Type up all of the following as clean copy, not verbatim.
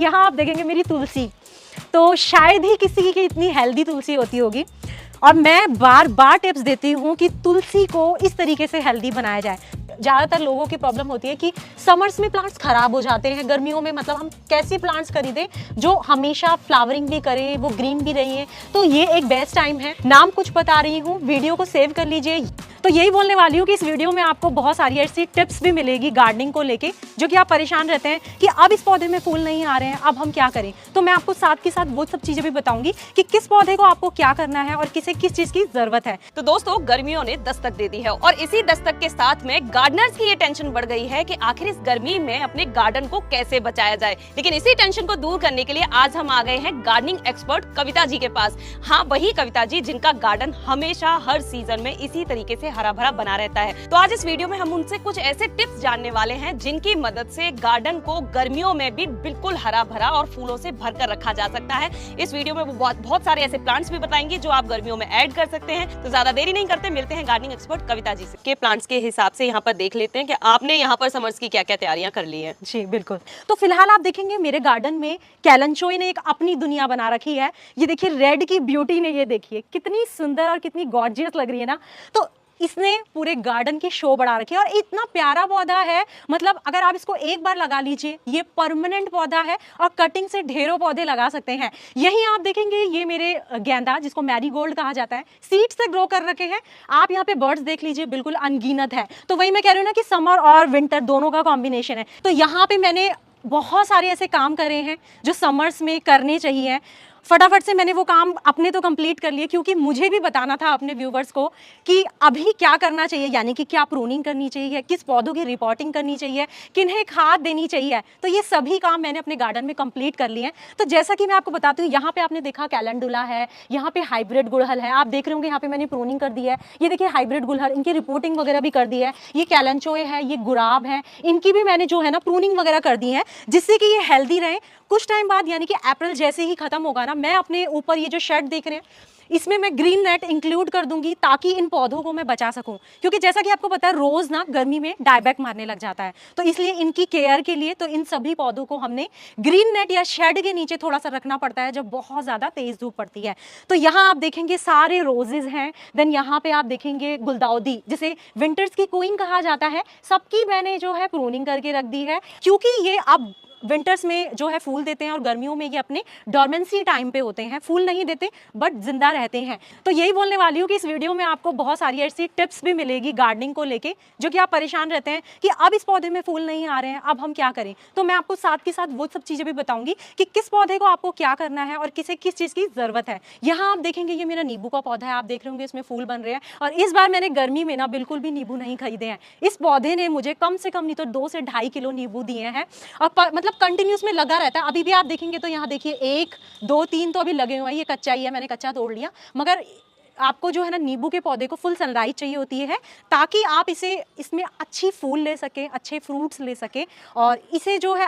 यहाँ आप देखेंगे मेरी तुलसी, तो शायद ही किसी की इतनी हेल्दी तुलसी होती होगी। और मैं बार बार टिप्स देती हूँ कि तुलसी को इस तरीके से हेल्दी बनाया जाए। ज़्यादातर लोगों की प्रॉब्लम होती है कि समर्स में प्लांट्स खराब हो जाते हैं, गर्मियों में मतलब हम कैसे प्लांट्स खरीदें जो हमेशा फ्लावरिंग भी करें, वो ग्रीन भी रही है। तो ये एक बेस्ट टाइम है। नाम कुछ बता रही हूँ, वीडियो को सेव कर लीजिए। तो यही बोलने वाली हूँ कि इस वीडियो में आपको बहुत सारी ऐसी टिप्स भी मिलेगी गार्डनिंग को लेके, जो कि आप परेशान रहते हैं कि अब इस पौधे में फूल नहीं आ रहे हैं, अब हम क्या करें। तो मैं आपको साथ के साथ वो सब चीजें भी बताऊंगी कि किस पौधे को आपको क्या करना है और किसे किस चीज की जरूरत है। तो दोस्तों, गर्मियों ने दस्तक दे दी है और इसी दस्तक के साथ में गार्डनर्स की ये टेंशन बढ़ गई है कि आखिर इस गर्मी में अपने गार्डन को कैसे बचाया जाए। लेकिन इसी टेंशन को दूर करने के लिए आज हम आ गए हैं गार्डनिंग एक्सपर्ट कविता जी के पास। हाँ, वही कविता जी जिनका गार्डन हमेशा हर सीजन में इसी तरीके से हरा भरा बना रहता है। तो आज इस वीडियो में हम उनसे कुछ ऐसे टिप्स जानने वाले हैं जिनकी मदद से गार्डन को गर्मियों में भी बिल्कुल हरा भरा और फूलों से भरकर रखा जा सकता है। इस वीडियो में वो बहुत सारे ऐसे प्लांट्स भी बताएंगे जो आप गर्मियों में ऐड कर सकते हैं। तो ज्यादा देरी नहीं करते, मिलते हैं गार्डनिंग एक्सपर्ट कविता जी से के प्लांट्स के हिसाब से यहाँ पर देख लेते हैं कि आपने यहाँ पर समर्स की क्या क्या तैयारियां कर ली है। जी बिल्कुल। तो फिलहाल आप देखेंगे मेरे गार्डन में कैलेंचोई ने एक अपनी दुनिया बना रखी है। ये देखिए रेड की ब्यूटी ने, ये देखिए कितनी सुंदर और कितनी गॉर्जियस लग रही है ना। तो इसने पूरे गार्डन की शो बढ़ा रखी है और इतना प्यारा पौधा है, मतलब अगर आप इसको एक बार लगा लीजिए, ये परमानेंट पौधा है और कटिंग से ढेरों पौधे लगा सकते हैं। यही आप देखेंगे ये मेरे गेंदा, जिसको मैरीगोल्ड कहा जाता है, सीड से ग्रो कर रखे हैं। आप यहाँ पे बर्ड्स देख लीजिए, बिल्कुल अनगिनत है। तो वही मैं कह रही हूँ ना कि समर और विंटर दोनों का कॉम्बिनेशन है। तो यहाँ पे मैंने बहुत सारे ऐसे काम करे हैं जो समर्स में करने चाहिए। फटाफट से मैंने वो काम अपने तो कंप्लीट कर लिए, क्योंकि मुझे भी बताना था अपने व्यूवर्स को कि अभी क्या करना चाहिए, यानी कि क्या प्रूनिंग करनी चाहिए, किस पौधों की रिपोर्टिंग करनी चाहिए, किन्हें खाद देनी चाहिए। तो ये सभी काम मैंने अपने गार्डन में कंप्लीट कर लिए हैं। तो जैसा कि मैं आपको बताती हूँ, यहाँ पे आपने देखा कैलेंडुला है, यहाँ पे हाइब्रिड गुड़हल है, आप देख रहे होंगे यहाँ पे मैंने प्रूनिंग कर दी है। ये देखिए हाइब्रिड गुड़हल, इनकी रिपोर्टिंग वगैरह भी कर दी है। ये कैलेंचोए है, ये गुलाब है, इनकी भी मैंने जो है ना प्रूनिंग वगैरह कर दी है, जिससे कि ये हेल्दी रहे। कुछ टाइम बाद यानी कि अप्रैल जैसे ही खत्म होगा ना, मैं अपने ऊपर ये जो शेड देख रहे हैं इसमें मैं ग्रीन नेट इंक्लूड कर दूंगी, ताकि इन पौधों को मैं बचा सकूं। क्योंकि जैसा कि आपको पता है रोज ना गर्मी में डायबैक मारने लग जाता है, तो इसलिए इनकी केयर के लिए तो इन सभी पौधों को हमने ग्रीन नेट या शेड के नीचे थोड़ा सा रखना पड़ता है जब बहुत ज्यादा तेज धूप पड़ती है। तो यहाँ आप देखेंगे सारे रोजेज हैं। देन यहाँ पे आप देखेंगे गुलदाउदी, जिसे विंटर्स की क्वीन कहा जाता है, सबकी मैंने जो है प्रूनिंग करके रख दी है, क्योंकि ये अब विंटर्स में जो है फूल देते हैं और गर्मियों में ये अपने डॉर्मेंसी टाइम पे होते हैं, फूल नहीं देते बट जिंदा रहते हैं। तो यही बोलने वाली हूँ कि इस वीडियो में आपको बहुत सारी ऐसी टिप्स भी मिलेगी गार्डनिंग को लेके, जो कि आप परेशान रहते हैं कि अब इस पौधे में फूल नहीं आ रहे हैं, अब हम क्या करें। तो मैं आपको साथ के साथ वो सब चीजें भी बताऊंगी कि किस पौधे को आपको क्या करना है और किसे किस चीज की जरूरत है। यहाँ आप देखेंगे ये मेरा नींबू का पौधा है, आप देख रहे होंगे इसमें फूल बन रहे हैं। और इस बार मैंने गर्मी में ना बिल्कुल भी नींबू नहीं खरीदे हैं। इस पौधे ने मुझे कम से कम नहीं तो 2 से 2.5 किलो नींबू दिए हैं और मतलब कंटिन्यूस में लगा रहता है। अभी भी आप देखेंगे तो यहाँ देखिए 1 2 3 तो अभी लगे हुए हैं। ये कच्चा ही है, मैंने कच्चा तोड़ लिया। मगर आपको जो है ना नींबू के पौधे को फुल सनलाइट चाहिए होती है, ताकि आप इसमें अच्छी फूल ले सकें, अच्छे फ्रूट्स ले सकें। और इसे जो है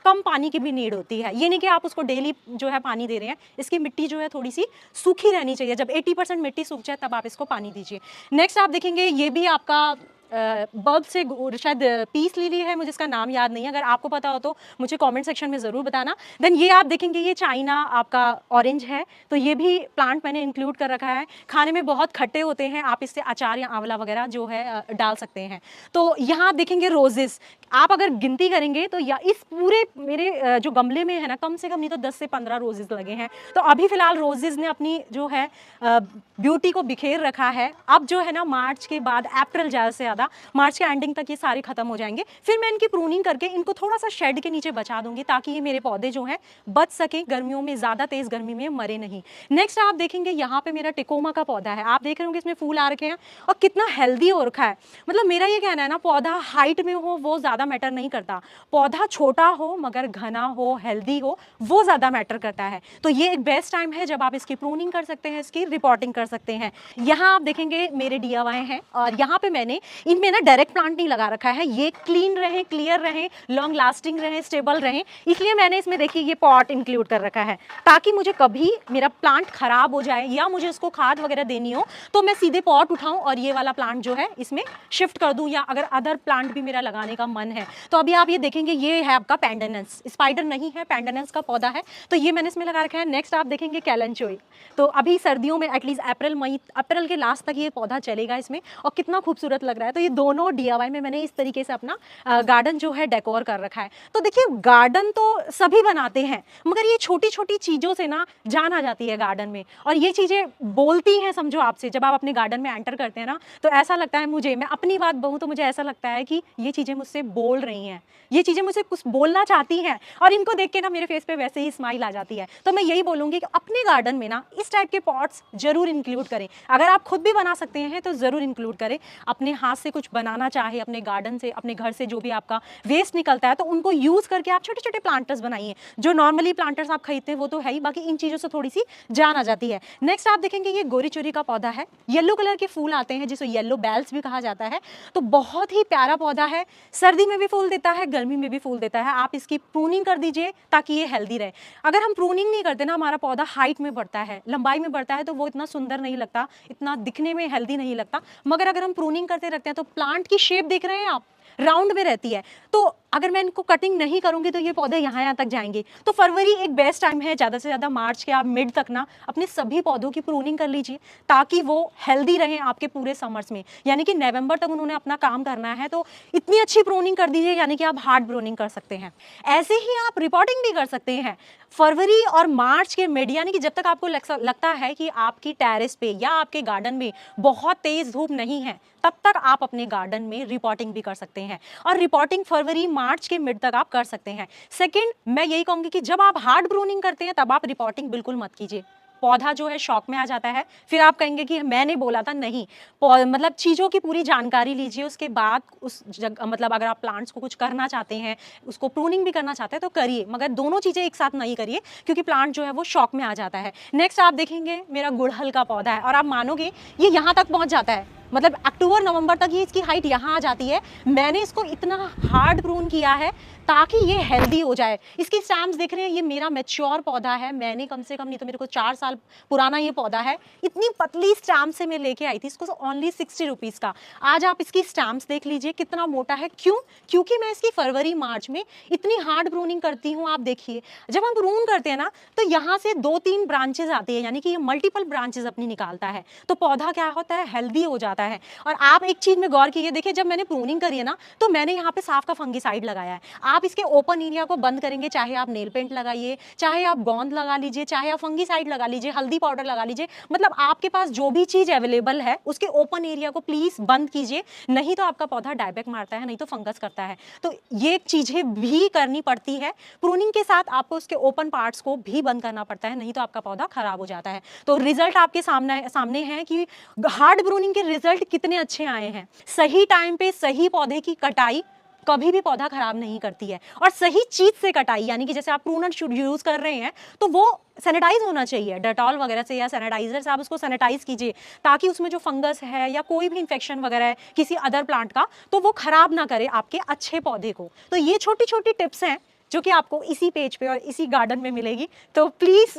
कम पानी की भी नीड होती है। ये नहीं कि आप उसको डेली जो है पानी दे रहे हैं, इसकी मिट्टी जो है थोड़ी सी सूखी रहनी चाहिए। जब 80% मिट्टी सूख जाए तब आप इसको पानी दीजिए। नेक्स्ट आप देखेंगे ये भी आपका बल्ब से शायद पीस लिली है, मुझे इसका नाम याद नहीं है। अगर आपको पता हो तो मुझे कमेंट सेक्शन में ज़रूर बताना। देन ये आप देखेंगे ये चाइना आपका ऑरेंज है, तो ये भी प्लांट मैंने इंक्लूड कर रखा है। खाने में बहुत खट्टे होते हैं, आप इससे अचार या आंवला वगैरह जो है डाल सकते हैं। तो यहाँ आप देखेंगे रोजेस, आप अगर गिनती करेंगे तो या इस पूरे मेरे जो गमले में है ना, कम से कम नहीं तो 10 से 15 रोजेस लगे हैं। तो अभी फिलहाल रोजेस ने अपनी जो है ब्यूटी को बिखेर रखा है। अब जो है ना मार्च के बाद, अप्रैल ज़्यादा से ज़्यादा मार्च के एंडिंग तक ये सारे खत्म हो जाएंगे। फिर मैं इनकी प्रूनिंग करके इनको थोड़ा सा शेड के नीचे बचा दूंगी, ताकि ये मेरे पौधे जो हैं बच सके, गर्मियों में, ज़्यादा तेज गर्मी में मरे नहीं। नेक्स्ट आप देखेंगे यहाँ पे मेरा टिकोमा का पौधा है, आप देख रहे होंगे इसमें फूल आ रखे हैं और कितना हेल्दी हो रखा है। मतलब मेरा ये कहना है ना, पौधा हाइट में हो वो ज़्यादा मैटर नहीं करता, पौधा छोटा हो मगर घना हो, हेल्दी हो, वो ज़्यादा मैटर करता है। तो ये एक बेस्ट टाइम है जब आप इसकी प्रूनिंग कर सकते हैं, इसकी रिपोर्टिंग कर सकते हैं। यहाँ आप देखेंगे मेरे DIY हैं और यहाँ पे मैंने इनमें ना डायरेक्ट प्लांट नहीं लगा रखा है। ये क्लीन रहे, क्लियर रहे, लॉन्ग लास्टिंग रहे, स्टेबल रहे, इसलिए मैंने इसमें देखिए ये पॉट इंक्लूड कर रखा है, ताकि मुझे कभी मेरा प्लांट खराब हो जाए या मुझे इसको खाद वगैरह देनी हो तो मैं सीधे पॉट उठाऊं और ये वाला प्लांट जो है इसमें शिफ्ट कर दूं। या अगर अदर प्लांट भी मेरा लगाने का मन है। तो अभी आप ये देखेंगे ये है आपका पैंडेनेंस, स्पाइडर नहीं है, पैंडेनेंस का पौधा है, तो ये मैंने इसमें लगा रखा है। नेक्स्ट आप देखेंगे कैलेंचोई, तो अभी सर्दियों में एटलीस्ट अप्रैल के लास्ट तक ये पौधा चलेगा इसमें, और कितना खूबसूरत लग रहा है। तो ये दोनों DIY में मैंने इस तरीके से अपना गार्डन जो है डेकोर कर रखा है। तो देखिए गार्डन तो सभी बनाते हैं, मगर ये छोटी छोटी चीज़ों से ना जान आ जाती है गार्डन में, और ये चीज़ें बोलती हैं समझो आपसे। जब आप अपने गार्डन में एंटर करते हैं ना, तो ऐसा लगता है मुझे, मैं अपनी बात कहूँ तो मुझे ऐसा लगता है कि ये चीज़ें मुझसे बोल रही हैं, ये चीज़ें मुझसे कुछ बोलना चाहती हैं, और इनको देख के ना मेरे फेस पे वैसे ही स्माइल आ जाती है। तो मैं यही बोलूँगी कि अपने गार्डन में ना इस टाइप के पॉट्स जरूर इंक्लूड करें। अगर आप खुद भी बना सकते हैं तो ज़रूर इंक्लूड करें। अपने हाथ से कुछ बनाना चाहे, अपने गार्डन से, अपने घर से जो भी आपका वेस्ट निकलता है, तो उनको यूज़ करके आप छोटे छोटे प्लांटर्स बनाइए। जो नॉर्मली प्लांटर्स आप खरीदते हैं वो तो है ही, बाकी इन चीज़ों से थोड़ी सी जान आ जाती है। नेक्स्ट आप देखेंगे ये गोरी चोरी का पौधा है, येलो कलर के फूल आते हैं जिसे येलो बेल्स भी कहा जाता है। तो बहुत ही प्यारा पौधा है, सर्दी में भी फूल देता है, गर्मी में भी फूल देता है। आप इसकी प्रूनिंग कर दीजिए ताकि ये हेल्दी रहे। अगर हम प्रूनिंग नहीं करते ना, हमारा पौधा हाइट में बढ़ता है, लंबाई में बढ़ता है, तो वो इतना सुंदर नहीं लगता, इतना दिखने में हेल्दी नहीं लगता। मगर अगर हम प्रूनिंग करते रखते हैं तो प्लांट की शेप देख रहे हैं आप, राउंड में रहती है। तो अगर मैं इनको कटिंग नहीं करूंगी तो ये पौधे यहाँ तक जाएंगे। तो फरवरी एक बेस्ट टाइम है, ज़्यादा से ज़्यादा मार्च के आप मिड तक ना अपने सभी पौधों की प्रूनिंग कर लीजिए ताकि वो हेल्दी रहें आपके पूरे समर्स में। यानी कि नवंबर तक उन्होंने अपना काम करना है, तो इतनी अच्छी प्रूनिंग कर दीजिए, यानी कि आप हार्ड प्रूनिंग कर सकते हैं। ऐसे ही आप रिपोर्टिंग भी कर सकते हैं फरवरी और मार्च के मिड, यानी कि जब तक आपको लगता है कि आपकी टेरेस पे या आपके गार्डन में बहुत तेज धूप नहीं है, तब तक आप अपने गार्डन में रिपोर्टिंग भी कर सकते हैं। और रिपोर्टिंग फरवरी मार्च के मिड तक आप कर सकते हैं। सेकंड, मैं यही कहूंगी कि जब आप हार्ड प्रूनिंग करते हैं तब आप रिपोर्टिंग बिल्कुल मत कीजिए। पौधा जो है शॉक में आ जाता है, फिर आप कहेंगे कि मैंने बोला था। नहीं, मतलब चीज़ों की पूरी जानकारी लीजिए, उसके बाद उस जगह, मतलब अगर आप प्लांट्स को कुछ करना चाहते हैं, उसको प्रूनिंग भी करना चाहते हैं तो करिए, मगर दोनों चीज़ें एक साथ नहीं करिए, क्योंकि प्लांट जो है वो शॉक में आ जाता है। नेक्स्ट आप देखेंगे मेरा गुड़हल का पौधा है, और आप मानोगे ये यहाँ तक पहुँच जाता है, मतलब अक्टूबर नवंबर तक ये इसकी हाइट यहाँ आ जाती है। मैंने इसको इतना हार्ड प्रून किया है ताकि ये हेल्दी हो जाए। इसकी स्टैम्स देख रहे हैं, ये मेरा मैच्योर पौधा है, मैंने कम से कम नहीं तो मेरे को 4 साल पुराना ये पौधा है। इतनी पतली स्टैम्प से मैं लेके आई थी इसको, ओनली 60 रुपीज़ का। आज आप इसकी स्टैम्प्स देख लीजिए कितना मोटा है। क्यों? क्योंकि मैं इसकी फरवरी मार्च में इतनी हार्ड प्रूनिंग करती हूँ। आप देखिए, जब हम प्रून करते हैं ना, तो यहाँ से 2-3 ब्रांचेज आती है, यानी कि ये मल्टीपल ब्रांचेज अपनी निकालता है, तो पौधा क्या होता है, हेल्दी हो जाता है। और आप एक चीज में गौर कीजिए, देखिए जब मैंने प्रूनिंग करी है ना, तो मैंने यहाँ पे साफ का फंगिसाइड लगाया है। आप इसके ओपन एरिया को बंद करेंगे, चाहे आप नेल पेंट लगाइए, चाहे आप गोंद लगा लीजिए, चाहे आप फंगिसाइड लगा लीजिए, हल्दी पाउडर लगा लीजिए, मतलब आपके पास जो भी चीज अवेलेबल है उसके ओपन एरिया को प्लीज बंद कीजिए, नहीं तो आपका पौधा डायबैक मारता है, नहीं तो फंगस करता है। तो ये चीजें भी करनी पड़ती है प्रूनिंग के साथ, आपको उसके ओपन पार्ट्स को भी बंद करना पड़ता है, नहीं तो आपका पौधा खराब हो जाता है। तो रिजल्ट आपके सामने है कि हार्ड प्रूनिंग के रिजल्ट कितने अच्छे आए हैं। सही टाइम पे सही पौधे की कटाई कभी भी पौधा खराब नहीं करती है, और सही चीज से कटाई, यानी कि जैसे आप प्रूनर यूज कर रहे हैं तो वो सैनिटाइज होना चाहिए, डेटॉल वगैरह से या सैनिटाइजर से आप उसको सैनिटाइज कीजिए, ताकि उसमें जो फंगस है या कोई भी इंफेक्शन वगैरह है किसी अदर प्लांट का, तो वो खराब ना करे आपके अच्छे पौधे को। तो ये छोटी छोटी टिप्स हैं जो कि आपको इसी पेज पे और इसी गार्डन में मिलेगी। तो प्लीज़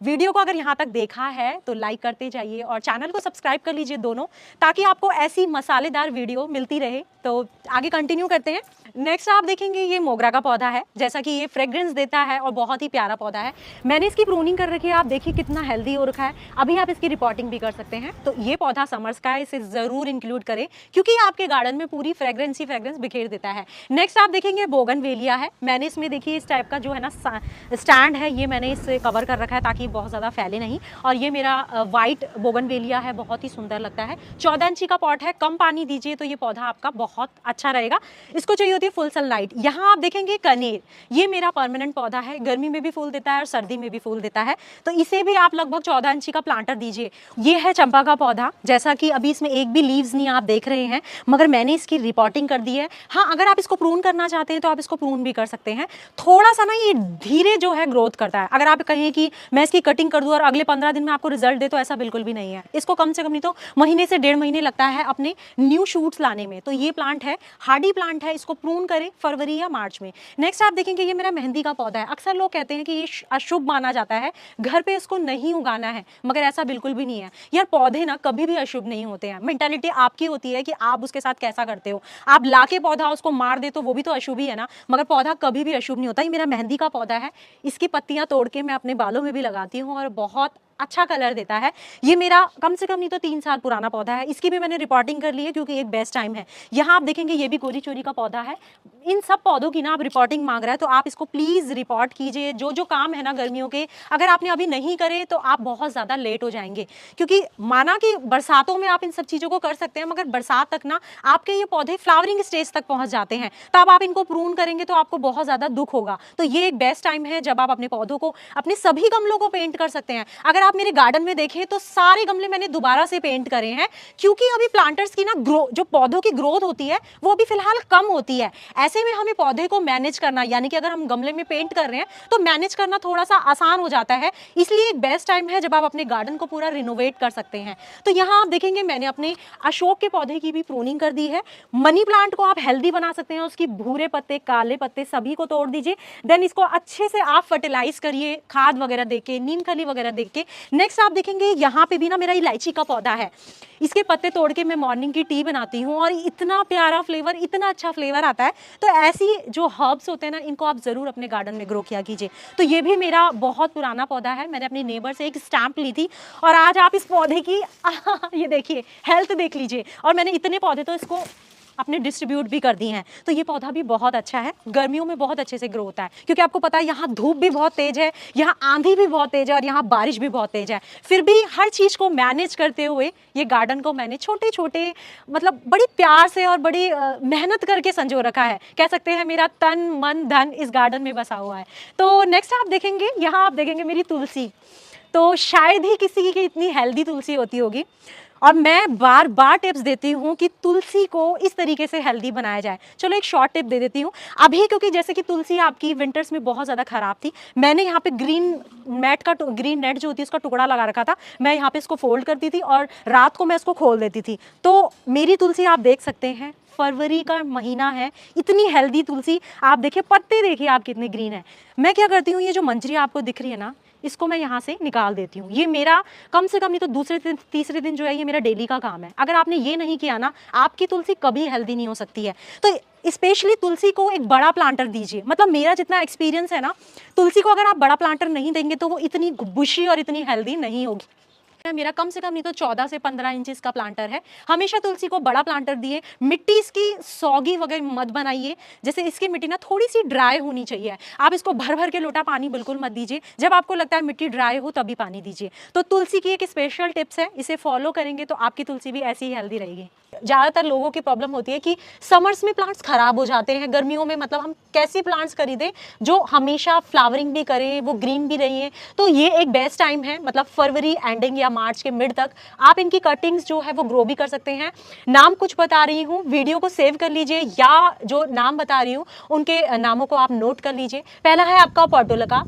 वीडियो को अगर यहाँ तक देखा है तो लाइक करते जाइए और चैनल को सब्सक्राइब कर लीजिए दोनों, ताकि आपको ऐसी मसालेदार वीडियो मिलती रहे। तो आगे कंटिन्यू करते हैं। नेक्स्ट आप देखेंगे ये मोगरा का पौधा है, जैसा कि ये फ्रेग्रेंस देता है और बहुत ही प्यारा पौधा है। मैंने इसकी प्रूनिंग कर रखी है, आप देखिए कितना हेल्दी हो रखा है। अभी आप इसकी रिपोर्टिंग भी कर सकते हैं। तो ये पौधा समर्स का है, इसे ज़रूर इंक्लूड करें, क्योंकि आपके गार्डन में पूरी फ्रेग्रेंस ही फ्रेग्रेंस बिखेर देता है। नेक्स्ट आप देखेंगे बोगनवेलिया है। मैंने इसमें देखिए इस टाइप का जो है ना स्टैंड है, ये मैंने इससे कवर कर रखा है ताकि बहुत ज़्यादा फैले नहीं। और ये मेरा वाइट बोगनवेलिया है, बहुत ही सुंदर लगता है। 14 इंची का पॉट है, कम पानी दीजिए तो ये पौधा आपका बहुत अच्छा रहेगा। इसको चाहिए होती है फुल सनलाइट। यहाँ आप देखेंगे कनेर, ये मेरा परमानेंट पौधा है, गर्मी में भी फूल देता है और सर्दी में भी फूल देता है। तो इसे भी आप लगभग 14 इंची का प्लांटर दीजिए। ये है चंपा का पौधा, जैसा कि अभी इसमें एक भी लीव्स नहीं आप देख रहे हैं, मगर मैंने इसकी रिपोर्टिंग कर दी है। हाँ, अगर आप इसको प्रून करना चाहते हैं तो आप इसको प्रून भी कर सकते हैं, थोड़ा सा ना ये धीरे जो है ग्रोथ करता है। अगर आप कहें कि मैं इसकी कटिंग कर दूं और अगले 15 दिन में आपको रिजल्ट दे, तो ऐसा बिल्कुल भी नहीं है। इसको कम से कम नहीं तो महीने से 1.5 महीने लगता है अपने न्यू शूट्स लाने में। तो ये प्लांट है, हार्डी प्लांट है, इसको प्रून करें फरवरी या मार्च में। नेक्स्ट आप देखेंगे ये मेरा मेहंदी का पौधा है। अक्सर लोग कहते हैं कि ये अशुभ माना जाता है, घर पे इसको नहीं उगाना है, मगर ऐसा बिल्कुल भी नहीं है यार। पौधे ना कभी भी अशुभ नहीं होते हैं, मेंटालिटी आपकी होती है कि आप उसके साथ कैसा करते हो। आप लाके पौधा उसको मार दे तो वो भी तो अशुभ ही है ना, मगर पौधा कभी भी अशुभ नहीं होता। ये मेरा मेहंदी का पौधा है, इसकी पत्तियां तोड़ के मैं अपने बालों में भी लगाती हूँ और बहुत अच्छा कलर देता है। ये मेरा कम से कम नहीं तो 3 साल पुराना पौधा है। इसकी भी मैंने रिपोर्टिंग कर ली है क्योंकि एक बेस्ट टाइम है। यहाँ आप देखेंगे ये भी गोरी चोरी का पौधा है। इन सब पौधों की ना आप रिपोर्टिंग मांग रहा है तो आप इसको प्लीज रिपोर्ट कीजिए। जो जो काम है ना गर्मियों के, अगर आपने अभी नहीं करे तो आप बहुत ज़्यादा लेट हो जाएंगे। क्योंकि माना कि बरसातों में आप इन सब चीज़ों को कर सकते हैं, मगर बरसात तक ना आपके ये पौधे फ्लावरिंग स्टेज तक पहुँच जाते हैं, तब आप इनको प्रून करेंगे तो आपको बहुत ज़्यादा दुख होगा। तो ये एक बेस्ट टाइम है जब आप अपने पौधों को, अपने सभी गमलों को पेंट कर सकते हैं। अगर आप मेरे गार्डन में देखें तो सारे गमले मैंने दोबारा से पेंट करे हैं, क्योंकि अभी प्लांटर्स की ना जो पौधों की ग्रोथ होती है वो अभी फिलहाल कम होती है। ऐसे में हमें पौधे को मैनेज करना, यानी कि अगर हम गमले में पेंट कर रहे हैं तो मैनेज करना थोड़ा सा आसान हो जाता है। इसलिए एक बेस्ट टाइम है जब आप अपने गार्डन को पूरा रिनोवेट कर सकते हैं। तो यहाँ आप देखेंगे मैंने अपने अशोक के पौधे की भी प्रूनिंग कर दी है। मनी प्लांट को आप हेल्दी बना सकते हैं, उसकी भूरे पत्ते, काले पत्ते सभी को तोड़ दीजिए। देन इसको अच्छे से आप फर्टिलाइज करिए, खाद वगैरह देके, नीम खली वगैरह देके। नेक्स्ट आप देखेंगे यहाँ पे भी ना मेरा इलायची का पौधा है। इसके पत्ते तोड़ के मैं मॉर्निंग की टी बनाती हूँ और इतना प्यारा फ्लेवर, इतना अच्छा फ्लेवर आता है। तो ऐसी जो हर्ब्स होते हैं ना, इनको आप जरूर अपने गार्डन में ग्रो किया कीजिए। तो ये भी मेरा बहुत पुराना पौधा है। मैंने अपनी नेबर से एक स्टैंप ली थी और आज आप इस पौधे की ये देखिए हेल्थ देख लीजिए। और मैंने इतने पौधे तो इसको अपने डिस्ट्रीब्यूट भी कर दी हैं। तो ये पौधा भी बहुत अच्छा है, गर्मियों में बहुत अच्छे से ग्रो होता है। क्योंकि आपको पता है यहाँ धूप भी बहुत तेज है, यहाँ आंधी भी बहुत तेज है और यहाँ बारिश भी बहुत तेज है। फिर भी हर चीज़ को मैनेज करते हुए ये गार्डन को मैंने छोटे छोटे मतलब बड़ी प्यार से और बड़ी मेहनत करके संजो रखा है। कह सकते हैं मेरा तन मन धन इस गार्डन में बसा हुआ है। तो नेक्स्ट आप देखेंगे, यहाँ आप देखेंगे मेरी तुलसी। तो शायद ही किसी की इतनी हेल्दी तुलसी होती होगी और मैं बार बार टिप्स देती हूँ कि तुलसी को इस तरीके से हेल्दी बनाया जाए। चलो एक शॉर्ट टिप दे देती हूँ अभी, क्योंकि जैसे कि तुलसी आपकी विंटर्स में बहुत ज़्यादा ख़राब थी। मैंने यहाँ पे ग्रीन नेट जो होती है उसका टुकड़ा लगा रखा था। मैं यहाँ पे इसको फोल्ड करती थी और रात को मैं इसको खोल देती थी। तो मेरी तुलसी आप देख सकते हैं, फरवरी का महीना है, इतनी हेल्दी तुलसी। आप देखिए पत्ते देखिए आप कितने ग्रीन है। मैं क्या करती हूँ, ये जो मंजरी आपको दिख रही है ना, इसको मैं यहाँ से निकाल देती हूँ। ये मेरा कम से कम नहीं तो दूसरे दिन तीसरे दिन जो है ये मेरा डेली का काम है। अगर आपने ये नहीं किया ना, आपकी तुलसी कभी हेल्दी नहीं हो सकती है। तो स्पेशली तुलसी को एक बड़ा प्लांटर दीजिए। मतलब मेरा जितना एक्सपीरियंस है ना, तुलसी को अगर आप बड़ा प्लांटर नहीं देंगे तो वो इतनी बुशी और इतनी हेल्दी नहीं होगी। मेरा कम से कम नहीं तो 14 से 15 इंचेस का प्लांटर है। हमेशा तुलसी को बड़ा प्लांटर दिए। मिट्टी इसकी सौगी वगैरह मत बनाइए। जैसे इसकी मिट्टी ना थोड़ी सी ड्राई होनी चाहिए। आप इसको भर भर के लोटा पानी बिल्कुल मत दीजिए। जब आपको लगता है मिट्टी ड्राई हो तभी पानी दीजिए। तो तुलसी की एक स्पेशल टिप्स है, इसे फॉलो करेंगे तो आपकी तुलसी भी ऐसी ही हेल्दी रहेगी। ज़्यादातर लोगों की प्रॉब्लम होती है कि समर्स में प्लांट्स खराब हो जाते हैं, गर्मियों में मतलब हम कैसे प्लांट्स खरीदें जो हमेशा फ्लावरिंग भी करें, वो ग्रीन भी रही हैं। तो ये एक बेस्ट टाइम है, मतलब फरवरी एंडिंग या मार्च के मिड तक आप इनकी कटिंग्स जो है वो ग्रो भी कर सकते हैं। नाम कुछ बता रही हूँ, वीडियो को सेव कर लीजिए या जो नाम बता रही हूँ उनके नामों को आप नोट कर लीजिए। पहला है आपका पोर्टुलका,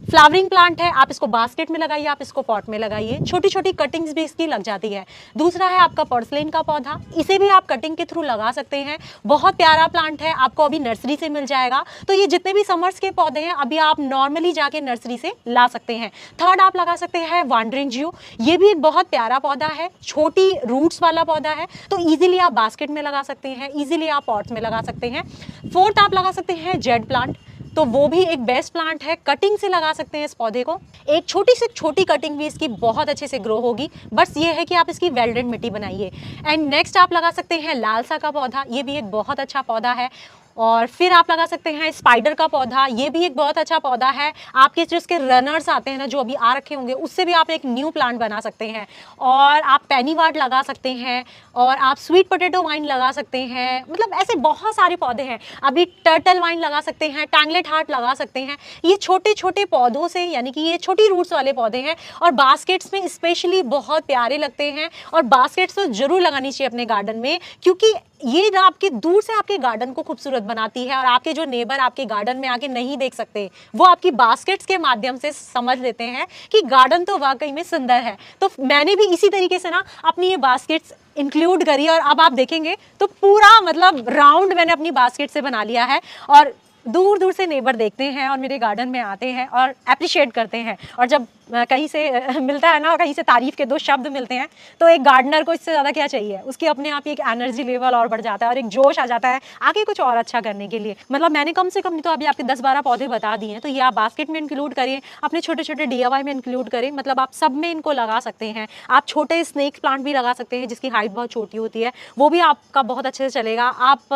फ्लावरिंग प्लांट है, आप इसको बास्केट में लगाइए, आप इसको पॉट में लगाइए, छोटी छोटी कटिंग्स भी इसकी लग जाती है। दूसरा है आपका पोर्सलेन का पौधा, इसे भी आप कटिंग के थ्रू लगा सकते हैं। बहुत प्यारा प्लांट है, आपको अभी नर्सरी से मिल जाएगा। तो ये जितने भी समर्स के पौधे हैं अभी आप नॉर्मली जाके नर्सरी से ला सकते हैं। थर्ड आप लगा सकते हैं वांडरिंग जियो, ये भी एक बहुत प्यारा पौधा है, छोटी रूट्स वाला पौधा है। तो इजीली आप बास्केट में लगा सकते हैं, इजीली आप पॉट्स में लगा सकते हैं। फोर्थ आप लगा सकते हैं जेड प्लांट, तो वो भी एक बेस्ट प्लांट है, कटिंग से लगा सकते हैं इस पौधे को। एक छोटी से छोटी कटिंग भी इसकी बहुत अच्छे से ग्रो होगी, बस ये है कि आप इसकी वेल्डेड मिट्टी बनाइए। एंड नेक्स्ट आप लगा सकते हैं लालसा का पौधा, ये भी एक बहुत अच्छा पौधा है। और फिर आप लगा सकते हैं स्पाइडर का पौधा, ये भी एक बहुत अच्छा पौधा है। आपके जो इसके रनर्स आते हैं ना जो अभी आ रखे होंगे, उससे भी आप एक न्यू प्लांट बना सकते हैं। और आप पेनीवार्ड लगा सकते हैं और आप स्वीट पोटैटो वाइन लगा सकते हैं। मतलब ऐसे बहुत सारे पौधे हैं। अभी टर्टल वाइन लगा सकते हैं, टैंगलेट हार्ट लगा सकते हैं। ये छोटे छोटे पौधों से, यानी कि ये छोटी रूट्स वाले पौधे हैं और बास्केट्स में स्पेशली बहुत प्यारे लगते हैं। और बास्केट्स तो जरूर लगानी चाहिए अपने गार्डन में, क्योंकि ये ना आपके दूर से आपके गार्डन को खूबसूरत बनाती है, और आपके जो नेबर आपके गार्डन में आके नहीं देख सकते, वो आपकी बास्केट्स के माध्यम से समझ लेते हैं कि गार्डन तो वाकई में सुंदर है। तो मैंने भी इसी तरीके से ना अपनी ये बास्केट्स इंक्लूड करी, और अब आप देखेंगे तो पूरा मतलब राउंड मैंने अपनी बास्केट से बना लिया है, और दूर दूर से नेबर देखते हैं और मेरे गार्डन में आते हैं और अप्रिशिएट करते हैं। और जब कहीं से मिलता है ना, कहीं से तारीफ के दो शब्द मिलते हैं, तो एक गार्डनर को इससे ज़्यादा क्या चाहिए, उसकी अपने आप ही एक एनर्जी लेवल और बढ़ जाता है और एक जोश आ जाता है आगे कुछ और अच्छा करने के लिए। मतलब मैंने कम से कम नहीं तो अभी आपके 10-12 पौधे बता दिए हैं, तो ये आप बास्केट में इंक्लूड करिए, अपने छोटे छोटे DIY में इंक्लूड करें, मतलब आप सब में इनको लगा सकते हैं। आप छोटे स्नेक प्लांट भी लगा सकते हैं जिसकी हाइट बहुत छोटी होती है, वो भी आपका बहुत अच्छे से चलेगा। आप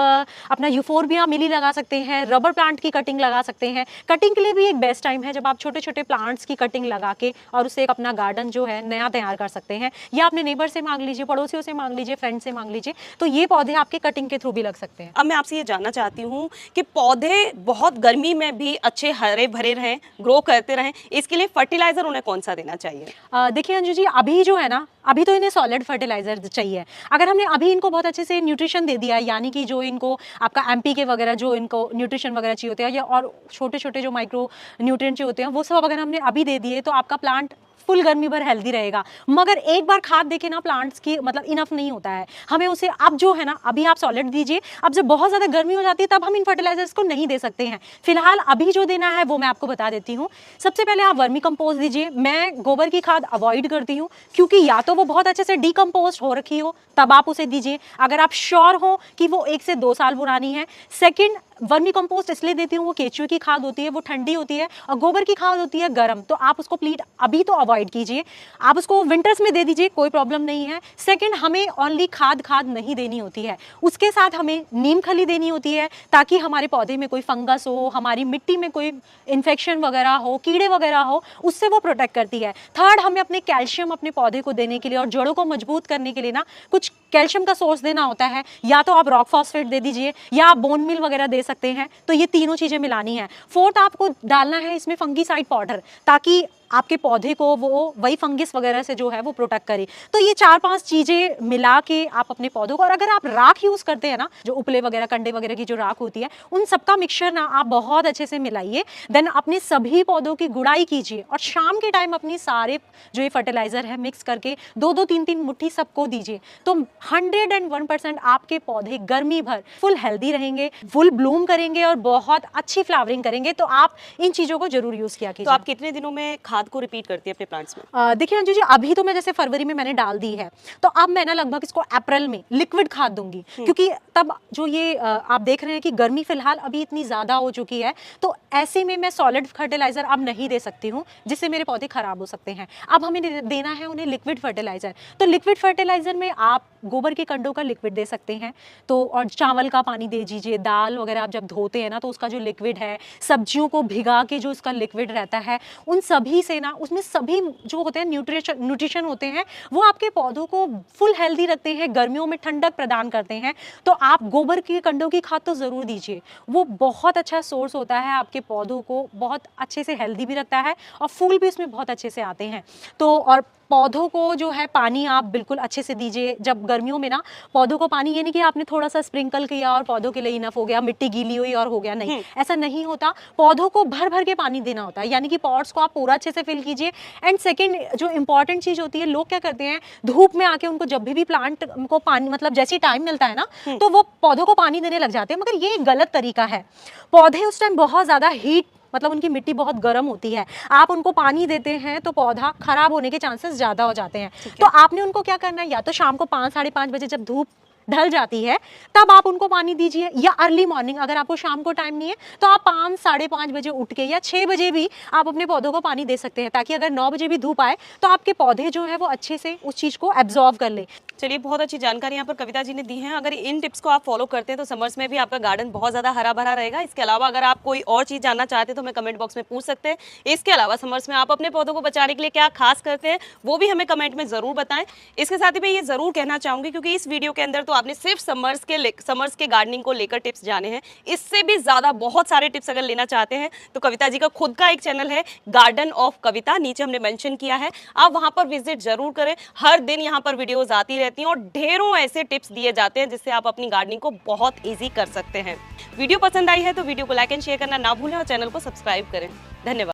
अपना यूफोरबिया मिली लगा सकते हैं, रबर प्लांट की कटिंग लगा सकते हैं। कटिंग के लिए भी एक बेस्ट टाइम है जब आप छोटे छोटे प्लांट्स की कटिंग लगा के और उससे एक अपना गार्डन जो है नया तैयार कर सकते हैं, या अपने नेबर से मांग लीजिए, पड़ोसियों से मांग लीजिए, फ्रेंड से मांग लीजिए, तो ये पौधे आपके कटिंग के थ्रू भी लग सकते हैं। अब मैं आपसे ये जानना चाहती हूँ कि पौधे बहुत गर्मी में भी अच्छे हरे भरे रहें, ग्रो करते रहें, इसके लिए फर्टिलाइजर उन्हें कौन सा देना चाहिए? देखिए अंजू जी, अभी जो है ना, अभी तो इन्हें सॉलिड फर्टिलाइजर चाहिए। अगर हमने अभी इनको बहुत अच्छे से न्यूट्रिशन दे दिया, यानी कि जो इनको आपका MPK वगैरह जो इनको न्यूट्रिशन वगैरह चाहिए होते हैं, या और छोटे छोटे जो माइक्रो न्यूट्रिएंट चाहिए होते हैं, वो सब अगर हमने अभी दे दिए तो आपका प्लांट फुल गर्मी भर हेल्दी रहेगा। मगर एक बार खाद देके ना प्लांट्स की मतलब इनफ नहीं होता है, हमें उसे अब जो है ना, अभी आप सॉलिड दीजिए, अब जब बहुत ज़्यादा गर्मी हो जाती है तब हम इन फर्टिलाइजर्स को नहीं दे सकते हैं। फिलहाल अभी जो देना है वो मैं आपको बता देती हूँ। सबसे पहले आप वर्मी कंपोस्ट दीजिए। मैं गोबर की खाद अवॉइड करती हूँ, क्योंकि या तो वो बहुत अच्छे से डीकम्पोस्ट हो रखी हो तब आप उसे दीजिए, अगर आप श्योर हो कि वो 1 से 2 साल पुरानी है। सेकेंड, वर्मी कंपोस्ट इसलिए देती हूँ, वो केचुए की खाद होती है, वो ठंडी होती है, और गोबर की खाद होती है गर्म, तो आप उसको प्लीज अभी तो अवॉइड कीजिए। आप उसको विंटर्स में दे दीजिए, कोई प्रॉब्लम नहीं है। सेकंड, हमें ओनली खाद नहीं देनी होती है, उसके साथ हमें नीम खली देनी होती है, ताकि हमारे पौधे में कोई फंगस हो, हमारी मिट्टी में कोई इन्फेक्शन वगैरह हो, कीड़े वगैरह हो, उससे वो प्रोटेक्ट करती है। थर्ड, हमें अपने कैल्शियम अपने पौधे को देने के लिए और जड़ों को मजबूत करने के लिए ना कुछ कैल्शियम का सोर्स देना होता है, या तो आप रॉक फॉस्फेट दे दीजिए या आप बोन मिल वगैरह दे सकते हैं। तो ये तीनों चीजें मिलानी है। फोर्थ, आपको डालना है इसमें फंगीसाइड पाउडर, ताकि आपके पौधे को वो वही फंगस वगैरह से जो है वो प्रोटेक्ट करे। तो ये 4-5 चीजें मिला के आप अपने पौधों को, और अगर आप राख यूज करते हैं ना, जो उपले वगैरह कंडे वगैरह की जो राख होती है, उन सबका मिक्सचर ना आप बहुत अच्छे से मिलाइए। देन अपने सभी पौधों की गुड़ाई कीजिए, और शाम के टाइम अपनी सारे जो ये फर्टिलाइजर है मिक्स करके 2-2, 3-3 मुट्ठी सबको दीजिए। तो 101% आपके पौधे गर्मी भर फुल हेल्दी रहेंगे, फुल ब्लूम करेंगे और बहुत अच्छी फ्लावरिंग करेंगे। तो आप इन चीजों को जरूर यूज किया कीजिए। तो आप कितने दिनों में खाद को रिपीट करती है अपने प्लांट्स में? देखिए अंजू जी, अभी तो मैं जैसे फरवरी में मैंने डाल दी है, तो अब मैं ना लगभग इसको अप्रैल में लिक्विड खाद दूंगी, क्योंकि तब जो ये आप देख रहे हैं कि गर्मी फिलहाल अभी इतनी ज्यादा हो चुकी है, तो ऐसे में मैं सॉलिड फर्टिलाइजर अब नहीं दे सकती हूँ, जिससे मेरे पौधे खराब हो सकते हैं। अब हमें देना है उन्हें लिक्विड फर्टिलाइजर। तो लिक्विड फर्टिलाइजर में आप गोबर के कंडों का लिक्विड दे सकते हैं, तो और चावल का पानी दे दीजिए। दाल वगैरह आप जब धोते हैं ना, तो उसका जो लिक्विड है, सब्जियों को भिगा के जो उसका लिक्विड रहता है, उन सभी से ना, उसमें सभी जो होते हैं न्यूट्रिशन होते हैं, वो आपके पौधों को फुल हेल्दी रखते हैं, गर्मियों में ठंडक प्रदान करते हैं। तो आप गोबर के कंडों की खाद तो ज़रूर दीजिए, वो बहुत अच्छा सोर्स होता है, आपके पौधों को बहुत अच्छे से हेल्दी भी रखता है और फूल भी उसमें बहुत अच्छे से आते हैं। तो और पौधों को जो है पानी आप बिल्कुल अच्छे से दीजिए। जब गर्मियों में ना पौधों को पानी, ये नहीं कि आपने थोड़ा सा स्प्रिंकल किया और पौधों के लिए इनफ हो गया, मिट्टी गीली हुई और हो गया, नहीं, ऐसा नहीं होता। पौधों को भर भर के पानी देना होता है, यानी कि पॉट्स को आप पूरा अच्छे से फिल कीजिए। एंड सेकंड, जो इंपॉर्टेंट चीज होती है, लोग क्या करते हैं, धूप में आके उनको जब भी प्लांट को पानी, मतलब जैसे टाइम मिलता है ना, तो वो पौधों को पानी देने लग जाते हैं, मगर ये एक गलत तरीका है। पौधे उस टाइम बहुत ज्यादा हीट, मतलब उनकी मिट्टी बहुत गर्म होती है, आप उनको पानी देते हैं तो पौधा खराब होने के चांसेस ज़्यादा हो जाते हैं। तो आपने उनको क्या करना है, या तो शाम को 5-5:30 बजे जब धूप ढल जाती है तब आप उनको पानी दीजिए, या अर्ली मॉर्निंग, अगर आपको शाम को टाइम नहीं है तो आप 5-5:30 बजे उठ के या 6 बजे भी आप अपने पौधों को पानी दे सकते हैं, ताकि अगर 9 बजे भी धूप आए तो आपके पौधे जो है वो अच्छे से उस चीज़ को एब्जॉर्व कर ले। चलिए, बहुत अच्छी जानकारी यहाँ पर कविता जी ने दी है। अगर इन टिप्स को आप फॉलो करते हैं तो समर्स में भी आपका गार्डन बहुत ज़्यादा हरा भरा रहेगा। इसके अलावा अगर आप कोई और चीज़ जानना चाहते हैं तो हमें कमेंट बॉक्स में पूछ सकते हैं। इसके अलावा समर्स में आप अपने पौधों को बचाने के लिए क्या खास करते हैं वो भी हमें कमेंट में ज़रूर बताएं। इसके साथ ही मैं ये ज़रूर कहना चाहूँगी, क्योंकि इस वीडियो के अंदर तो आपने सिर्फ समर्स के गार्डनिंग को लेकर टिप्स जाने हैं। इससे भी ज्यादा बहुत सारे टिप्स अगर लेना चाहते हैं तो कविता जी का खुद का एक चैनल है गार्डन ऑफ कविता, नीचे हमने मेंशन किया है, आप वहां पर विजिट जरूर करें। हर दिन यहाँ पर वीडियोस आती रहती हैं और ढेरों ऐसे टिप्स दिए जाते हैं जिससे आप अपनी गार्डनिंग को बहुत ईजी कर सकते हैं। वीडियो पसंद आई है तो वीडियो को लाइक एंड शेयर करना ना भूलें और चैनल को सब्सक्राइब करें। धन्यवाद।